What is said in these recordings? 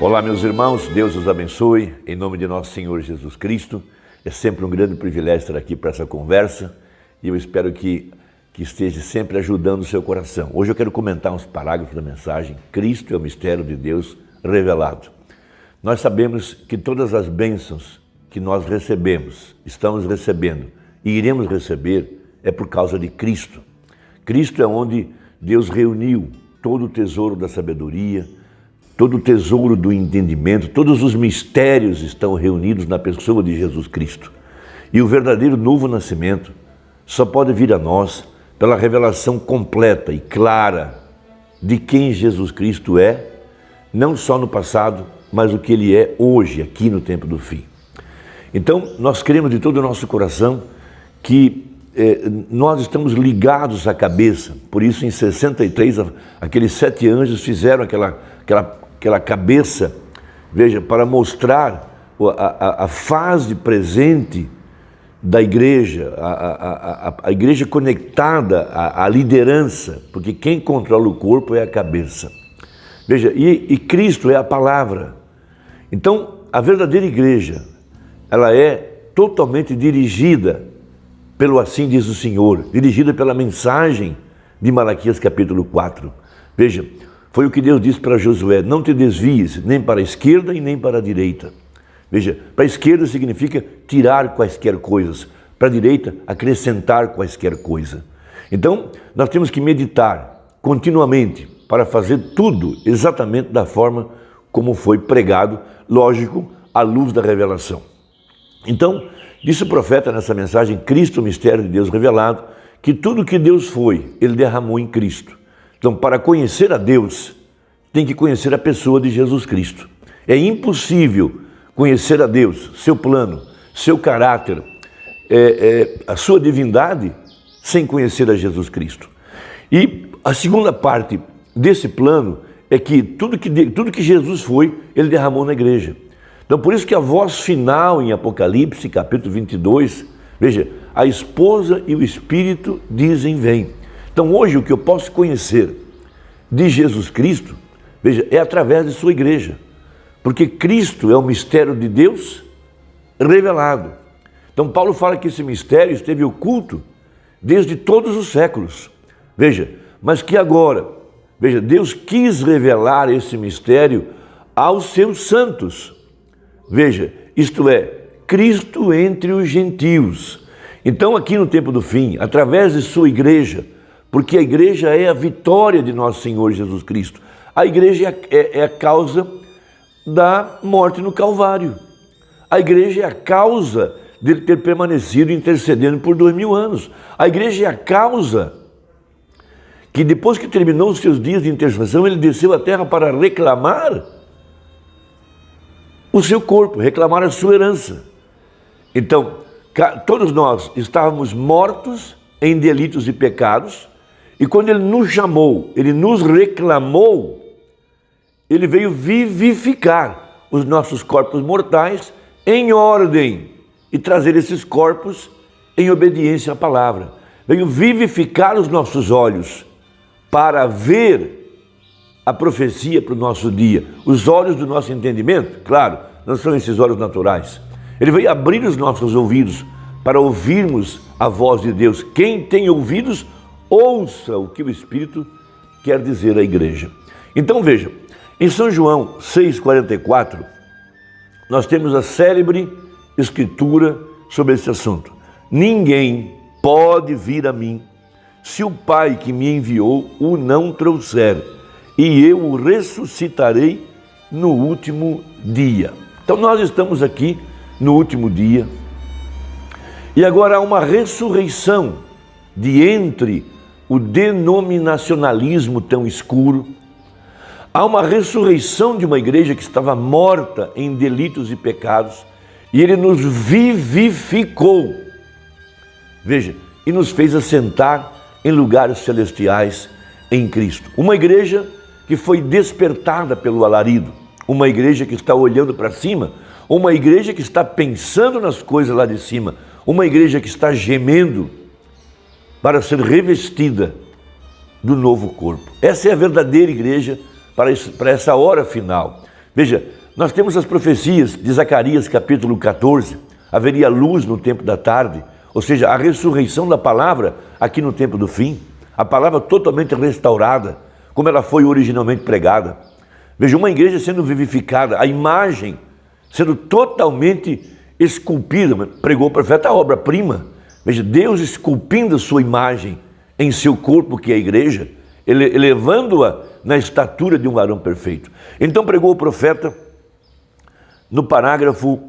Olá, meus irmãos, Deus os abençoe, em nome de nosso Senhor Jesus Cristo. É sempre um grande privilégio estar aqui para essa conversa e eu espero que esteja sempre ajudando o seu coração. Hoje eu quero comentar uns parágrafos da mensagem: Cristo é o mistério de Deus revelado. Nós sabemos que todas as bênçãos que nós recebemos, estamos recebendo e iremos receber é por causa de Cristo. Cristo é onde Deus reuniu todo o tesouro da sabedoria, todo o tesouro do entendimento, todos os mistérios estão reunidos na pessoa de Jesus Cristo. E o verdadeiro novo nascimento só pode vir a nós pela revelação completa e clara de quem Jesus Cristo é, não só no passado, mas o que Ele é hoje, aqui no tempo do fim. Então, nós cremos de todo o nosso coração que nós estamos ligados à cabeça. Por isso, em 63, aqueles 7 anjos fizeram aquela cabeça, veja, para mostrar a fase presente da igreja, a igreja conectada à liderança, porque quem controla o corpo é a cabeça. Veja, e Cristo é a palavra. Então, a verdadeira igreja, ela é totalmente dirigida pelo assim diz o Senhor, dirigida pela mensagem de Malaquias capítulo 4. Veja, foi o que Deus disse para Josué: não te desvies nem para a esquerda e nem para a direita. Veja, para a esquerda significa tirar quaisquer coisas, para a direita acrescentar quaisquer coisas. Então, nós temos que meditar continuamente para fazer tudo exatamente da forma como foi pregado, lógico, à luz da revelação. Então, disse o profeta nessa mensagem, Cristo, o mistério de Deus revelado, que tudo que Deus foi, Ele derramou em Cristo. Então, para conhecer a Deus, tem que conhecer a pessoa de Jesus Cristo. É impossível conhecer a Deus, seu plano, seu caráter, a sua divindade, sem conhecer a Jesus Cristo. E a segunda parte desse plano é que tudo que Jesus foi, Ele derramou na igreja. Então, por isso que a voz final em Apocalipse, capítulo 22, veja, a esposa e o Espírito dizem vem. Então, hoje, o que eu posso conhecer de Jesus Cristo, veja, é através de sua igreja. Porque Cristo é o mistério de Deus revelado. Então, Paulo fala que esse mistério esteve oculto desde todos os séculos. Veja, mas que agora, veja, Deus quis revelar esse mistério aos seus santos. Veja, isto é, Cristo entre os gentios. Então, aqui no tempo do fim, através de sua igreja, porque a igreja é a vitória de nosso Senhor Jesus Cristo. A igreja é a causa da morte no Calvário. A igreja é a causa dele ter permanecido intercedendo por 2000 anos. A igreja é a causa que depois que terminou os seus dias de intercessão, ele desceu à terra para reclamar o seu corpo, reclamar a sua herança. Então, todos nós estávamos mortos em delitos e pecados, e quando Ele nos chamou, Ele nos reclamou, Ele veio vivificar os nossos corpos mortais em ordem e trazer esses corpos em obediência à palavra. Veio vivificar os nossos olhos para ver a profecia para o nosso dia. Os olhos do nosso entendimento, claro, não são esses olhos naturais. Ele veio abrir os nossos ouvidos para ouvirmos a voz de Deus. Quem tem ouvidos, ouça o que o Espírito quer dizer à igreja. Então veja, em São João 6,44, nós temos a célebre escritura sobre esse assunto. Ninguém pode vir a mim se o Pai que me enviou o não trouxer, e eu o ressuscitarei no último dia. Então nós estamos aqui no último dia, e agora há uma ressurreição de entre o denominacionalismo tão escuro. Há uma ressurreição de uma igreja que estava morta em delitos e pecados, e Ele nos vivificou, veja, e nos fez assentar em lugares celestiais em Cristo. Uma igreja que foi despertada pelo alarido, uma igreja que está olhando para cima, uma igreja que está pensando nas coisas lá de cima, uma igreja que está gemendo para ser revestida do novo corpo. Essa é a verdadeira igreja para essa hora final. Veja, nós temos as profecias de Zacarias capítulo 14, haveria luz no tempo da tarde, ou seja, a ressurreição da palavra aqui no tempo do fim, a palavra totalmente restaurada, como ela foi originalmente pregada. Veja, uma igreja sendo vivificada, a imagem sendo totalmente esculpida, pregou o profeta a obra-prima. Veja, Deus esculpindo a sua imagem em seu corpo, que é a igreja, elevando-a na estatura de um varão perfeito. Então pregou o profeta no parágrafo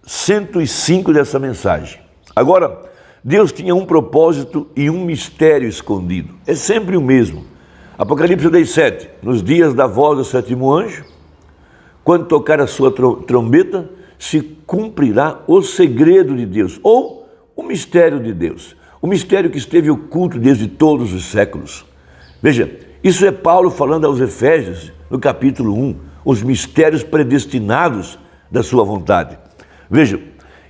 105 dessa mensagem. Agora, Deus tinha um propósito e um mistério escondido. É sempre o mesmo. Apocalipse 10:7, nos dias da voz do sétimo anjo, quando tocar a sua trombeta, se cumprirá o segredo de Deus, ou o mistério de Deus. O mistério que esteve oculto desde todos os séculos. Veja, isso é Paulo falando aos Efésios, no capítulo 1, os mistérios predestinados da sua vontade. Veja,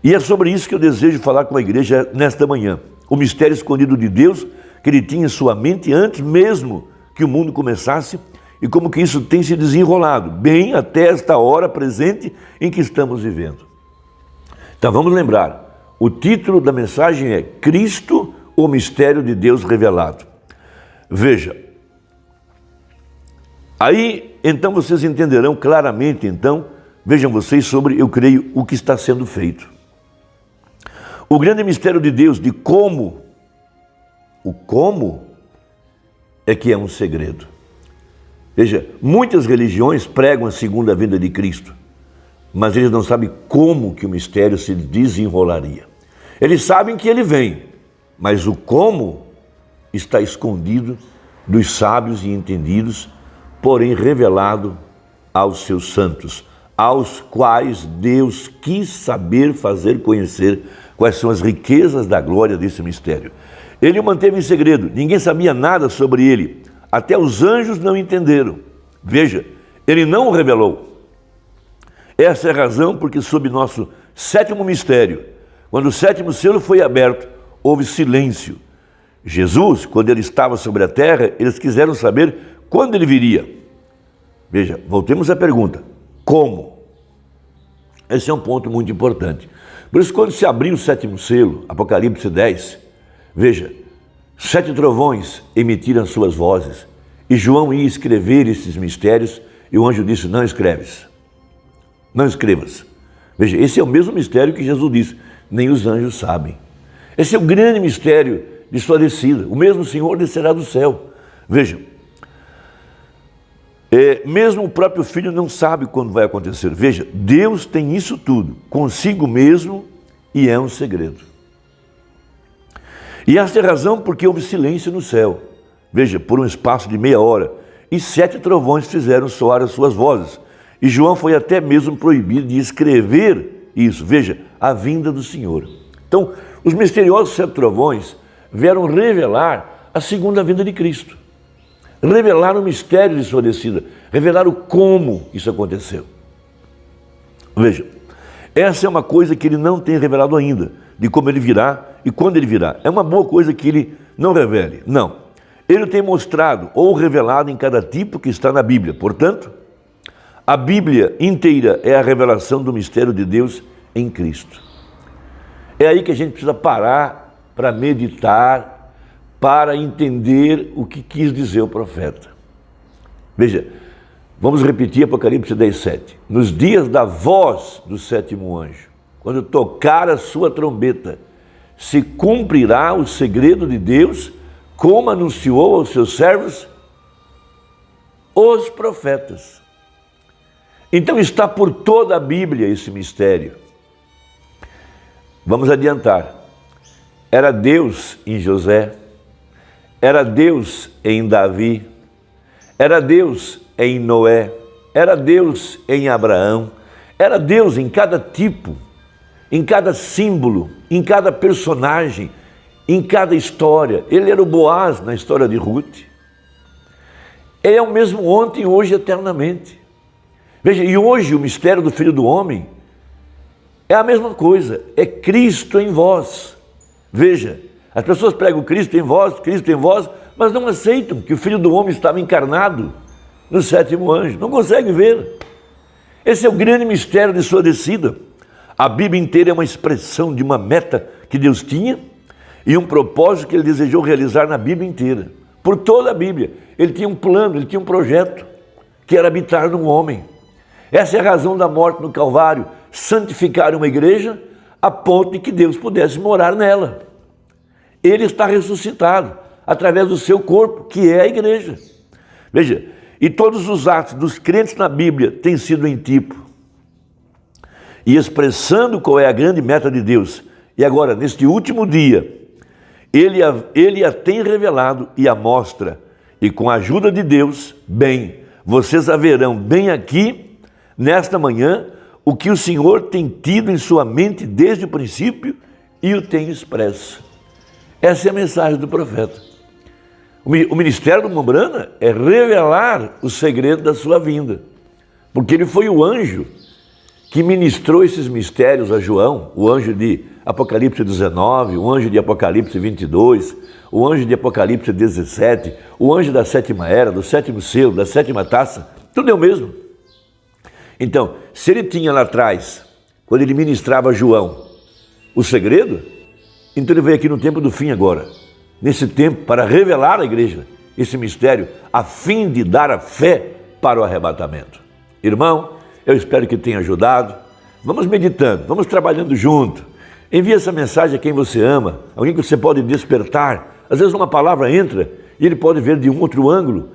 e é sobre isso que eu desejo falar com a igreja nesta manhã. O mistério escondido de Deus, que ele tinha em sua mente antes mesmo que o mundo começasse, e como que isso tem se desenrolado, bem até esta hora presente em que estamos vivendo. Então vamos lembrar, o título da mensagem é Cristo, o mistério de Deus revelado. Veja, aí então vocês entenderão claramente, então, vejam vocês sobre, eu creio, o que está sendo feito. O grande mistério de Deus, de como, o como é que é um segredo. Veja, muitas religiões pregam a segunda vinda de Cristo, mas eles não sabem como que o mistério se desenrolaria. Eles sabem que ele vem, mas o como está escondido dos sábios e entendidos, porém revelado aos seus santos, aos quais Deus quis saber fazer conhecer quais são as riquezas da glória desse mistério. Ele o manteve em segredo, ninguém sabia nada sobre ele, até os anjos não entenderam. Veja, ele não o revelou. Essa é a razão porque sob nosso sétimo mistério, quando o sétimo selo foi aberto, houve silêncio. Jesus, quando ele estava sobre a terra, eles quiseram saber quando ele viria. Veja, voltemos à pergunta, como? Esse é um ponto muito importante. Por isso, quando se abriu o sétimo selo, Apocalipse 10, veja, 7 trovões emitiram suas vozes, e João ia escrever esses mistérios, e o anjo disse, não escreves, não escrevas. Veja, esse é o mesmo mistério que Jesus disse, nem os anjos sabem. Esse é o grande mistério de sua descida, o mesmo Senhor descerá do céu. Veja, mesmo o próprio Filho não sabe quando vai acontecer. Veja, Deus tem isso tudo consigo mesmo e é um segredo. E esta é a razão porque houve silêncio no céu. Veja, por um espaço de meia hora, e 7 trovões fizeram soar as suas vozes. E João foi até mesmo proibido de escrever isso. Veja, a vinda do Senhor. Então, os misteriosos 7 trovões vieram revelar a segunda vinda de Cristo. Revelar o mistério de sua descida, revelar o como isso aconteceu. Veja, essa é uma coisa que ele não tem revelado ainda, de como ele virá e quando ele virá. É uma boa coisa que ele não revele, não. Ele tem mostrado ou revelado em cada tipo que está na Bíblia. Portanto, a Bíblia inteira é a revelação do mistério de Deus em Cristo. É aí que a gente precisa parar para meditar, para entender o que quis dizer o profeta. Veja, vamos repetir Apocalipse 10:7. Nos dias da voz do sétimo anjo, quando tocar a sua trombeta, se cumprirá o segredo de Deus, como anunciou aos seus servos, os profetas. Então está por toda a Bíblia esse mistério. Vamos adiantar. Era Deus em José, era Deus em Davi, era Deus em Noé, era Deus em Abraão, era Deus em cada tipo, em cada símbolo, em cada personagem, em cada história. Ele era o Boaz na história de Ruth. Ele é o mesmo ontem, hoje e eternamente. Veja, e hoje o mistério do Filho do Homem é a mesma coisa, é Cristo em vós. Veja, as pessoas pregam Cristo em vós, mas não aceitam que o Filho do Homem estava encarnado no sétimo anjo. Não conseguem ver. Esse é o grande mistério de sua descida. A Bíblia inteira é uma expressão de uma meta que Deus tinha e um propósito que Ele desejou realizar na Bíblia inteira. Por toda a Bíblia, Ele tinha um plano, Ele tinha um projeto, que era habitar num homem. Essa é a razão da morte no Calvário, santificar uma igreja a ponto de que Deus pudesse morar nela. Ele está ressuscitado através do seu corpo, que é a igreja. Veja, e todos os atos dos crentes na Bíblia têm sido em tipo e expressando qual é a grande meta de Deus. E agora, neste último dia, Ele a tem revelado e a mostra. E com a ajuda de Deus, bem, vocês haverão bem aqui, nesta manhã, o que o Senhor tem tido em sua mente desde o princípio e o tem expresso. Essa é a mensagem do profeta. O ministério do Mombrana é revelar o segredo da sua vinda, porque ele foi o anjo que ministrou esses mistérios a João, o anjo de Apocalipse 19, o anjo de Apocalipse 22, o anjo de Apocalipse 17, o anjo da sétima era, do sétimo selo, da sétima taça, tudo é o mesmo. Então, se ele tinha lá atrás, quando ele ministrava a João, o segredo, então ele veio aqui no tempo do fim agora, nesse tempo para revelar à igreja esse mistério, a fim de dar a fé para o arrebatamento. Irmão, eu espero que tenha ajudado. Vamos meditando, vamos trabalhando junto. Envie essa mensagem a quem você ama, alguém que você pode despertar. Às vezes uma palavra entra e ele pode ver de um outro ângulo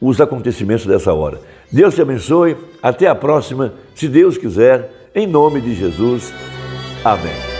os acontecimentos dessa hora. Deus te abençoe. Até a próxima, se Deus quiser, em nome de Jesus. Amém.